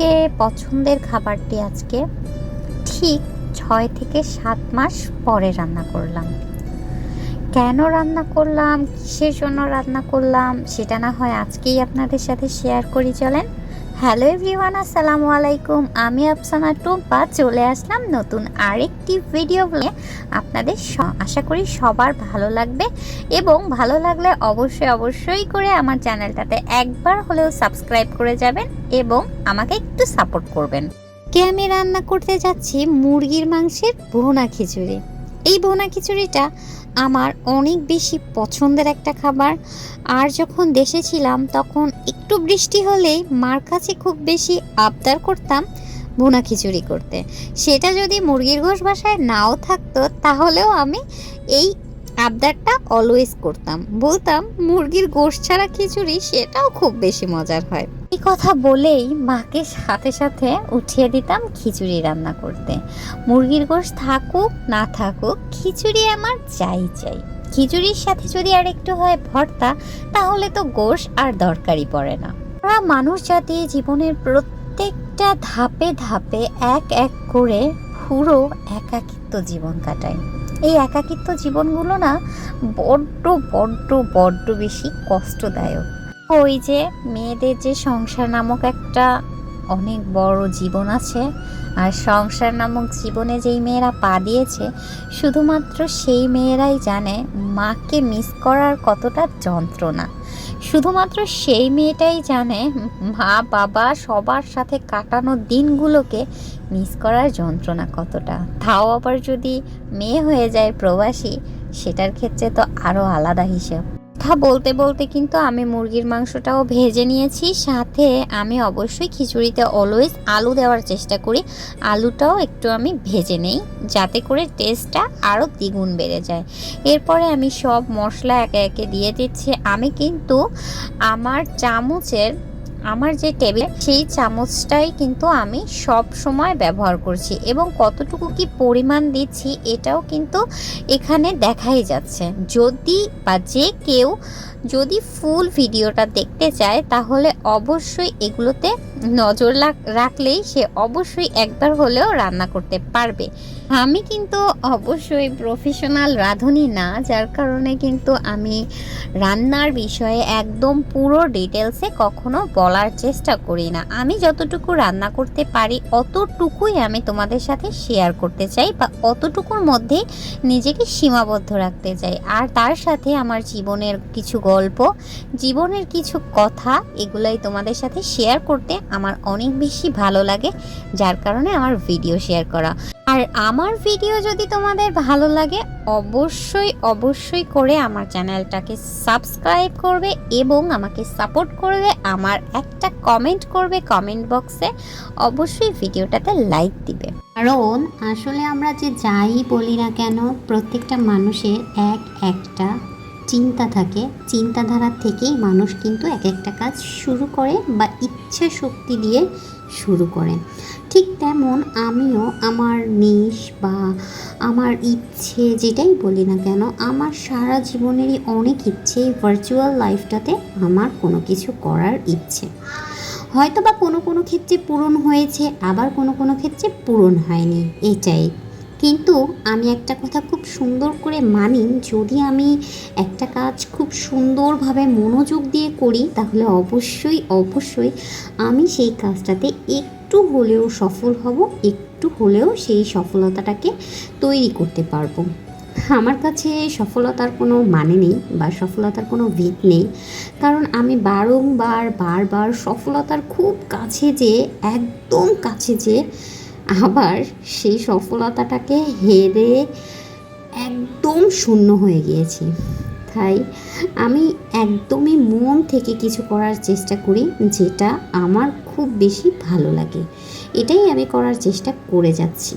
থেকে পছন্দের খাবারটি আজকে ঠিক 6 থেকে 7 মাস পরে রান্না করলাম। কেন রান্না করলাম, কিসের জন্য রান্না করলাম সেটা না হয় আজকেই আপনাদের সাথে শেয়ার করি, চলেন। হ্যালো এভরিওয়ান, আসসালামু আলাইকুম। আমি আফসানা টুম্পা চলে আসলাম নতুন আরেকটি ভিডিও নিয়ে। আপনাদের আশা করি সবার ভালো লাগবে এবং ভালো লাগলে অবশ্যই করে আমার চ্যানেলটাতে একবার হলেও সাবস্ক্রাইব করে যাবেন এবং আমাকে একটু সাপোর্ট করবেন। আমি রান্না করতে যাচ্ছি মুরগির মাংসের ভুনা খিচুড়ি। এই ভুনা খিচুড়িটা আমার অনেক বেশি পছন্দের একটা খাবার। আর যখন দেশে ছিলাম তখন একটু বৃষ্টি হলেই মার কাছে খুব বেশি আবদার করতাম ভুনা খিচুড়ি করতে। সেটা যদি মুরগির গোশ বাসায় নাও থাকতো তাহলেও আমি এই আবদারটা অলওয়েজ করতাম, বলতাম মুরগির গোশ ছাড়া খিচুড়ি সেটাও খুব বেশি মজার হয়। এই কথা বলেই মাকে সাথে সাথে উঠিয়ে দিতাম খিচুড়ি রান্না করতে। মুরগির গোশ থাকুক না থাকুক খিচুড়ি আমার চাই। খিচুড়ির সাথে যদি আর একটু হয় ভর্তা, তাহলে তো গোশ আর দরকারই পড়ে না। আমরা মানুষ জাতি জীবনের প্রত্যেকটা ধাপে ধাপে এক এক করে পুরো একাকিত্ব জীবন কাটাই। এই একাকিত্ব জীবনগুলো না বড্ড বেশি কষ্টদায়ক। ওই যে মেয়েদের যে সংসার নামক একটা অনেক বড় জীবন আছে, আর সংসার নামক জীবনে যেই মেয়েরা পা দিয়েছে শুধুমাত্র সেই মেয়েরাই জানে মাকে মিস করার কতটা যন্ত্রণা। শুধুমাত্র সেই মেয়েটাই জানে মা বাবা সবার সাথে কাটানো দিনগুলোকে মিস করার যন্ত্রণা কতটা। তাও আবার যদি মেয়ে হয়ে যায় প্রবাসী, সেটার ক্ষেত্রে তো আরও আলাদা হিসাব। কথা বলতে বলতে কিন্তু আমি মুরগির মাংসটাও ভেজে নিয়েছি। সাথে আমি অবশ্যই খিচুড়িতে অলওয়েজ আলু দেওয়ার চেষ্টা করি। আলুটাও একটু আমি ভেজে নেই যাতে করে টেস্টটা আরও দ্বিগুণ বেড়ে যায়। এরপরে আমি সব মশলা একে একে দিয়ে দিচ্ছি। আমি কিন্তু আমার যে টেবিল সেই চামচটাই কিন্তু আমি সব সময় ব্যবহার করছি এবং কতটুকু কি পরিমাণ দিচ্ছি এটাও কিন্তু এখানে দেখাই যাচ্ছে। যদি ফুল ভিডিওটা দেখতে চায় তাহলে অবশ্যই এগুলোতে নজর রাখলেই সে অবশ্যই একবার হলেও রান্না করতে পারবে। আমি কিন্তু অবশ্যই প্রফেশনাল রাঁধুনি না, যার কারণে কিন্তু আমি রান্নার বিষয়ে একদম পুরো ডিটেলসে কখনো বলার চেষ্টা করি না। আমি যতটুকু রান্না করতে পারি অতটুকুই আমি তোমাদের সাথে শেয়ার করতে চাই বা অতটুকুর মধ্যে নিজেকে সীমাবদ্ধ রাখতে চাই। আর তার সাথে আমার জীবনের কিছু গল্প, জীবনের কিছু কথা, এগুলাই তোমাদের সাথে শেয়ার করতে আমার অনেক বেশি ভালো লাগে, যার কারণে আমার ভিডিও শেয়ার করা। আর আমার ভিডিও যদি তোমাদের ভালো লাগে অবশ্যই করে আমার চ্যানেলটাকে সাবস্ক্রাইব করবে এবং আমাকে সাপোর্ট করবে। আমার একটা কমেন্ট করবে কমেন্ট বক্সে, অবশ্যই ভিডিওটাতে লাইক দিবে। কারণ আসলে আমরা যে যাই বলি না কেন, প্রত্যেকটা মানুষের একটা চিন্তা থাকে। চিন্তাধারা থেকেই মানুষ কিন্তু এক একটা কাজ শুরু করে বা ইচ্ছা শক্তি দিয়ে শুরু করে। ঠিক তেমন আমিও আমার নিশ বা আমার ইচ্ছে যেটাই বলি না কেন, আমার সারা জীবনেরই অনেক ইচ্ছে ভার্চুয়াল লাইফটাতে আমার কোনো কিছু করার ইচ্ছে। হয়তো বা কোনো ক্ষেত্রে পূরণ হয়েছে, আবার কোনো ক্ষেত্রে পূরণ হয়নি, এটাই। কিন্তু আমি একটা কথা খুব সুন্দর করে মানি, যদি আমি একটা কাজ খুব সুন্দরভাবে মনোযোগ দিয়ে করি তাহলে অবশ্যই আমি সেই কাজটাতে একটু হলেও সফল হব, একটু হলেও সেই সফলতাটাকে তৈরি করতে পারবো। আমার কাছে সফলতার কোনো মানে নেই বা সফলতার কোনো ভিত নেই, কারণ আমি বারবার সফলতার খুব কাছে একদম কাছে আবার সেই সফলতাটাকে হেরে একদম শূন্য হয়ে গিয়েছি। তাই আমি একদমই মন থেকে কিছু করার চেষ্টা করি যেটা আমার খুব বেশি ভালো লাগে, এটাই আমি করার চেষ্টা করে যাচ্ছি।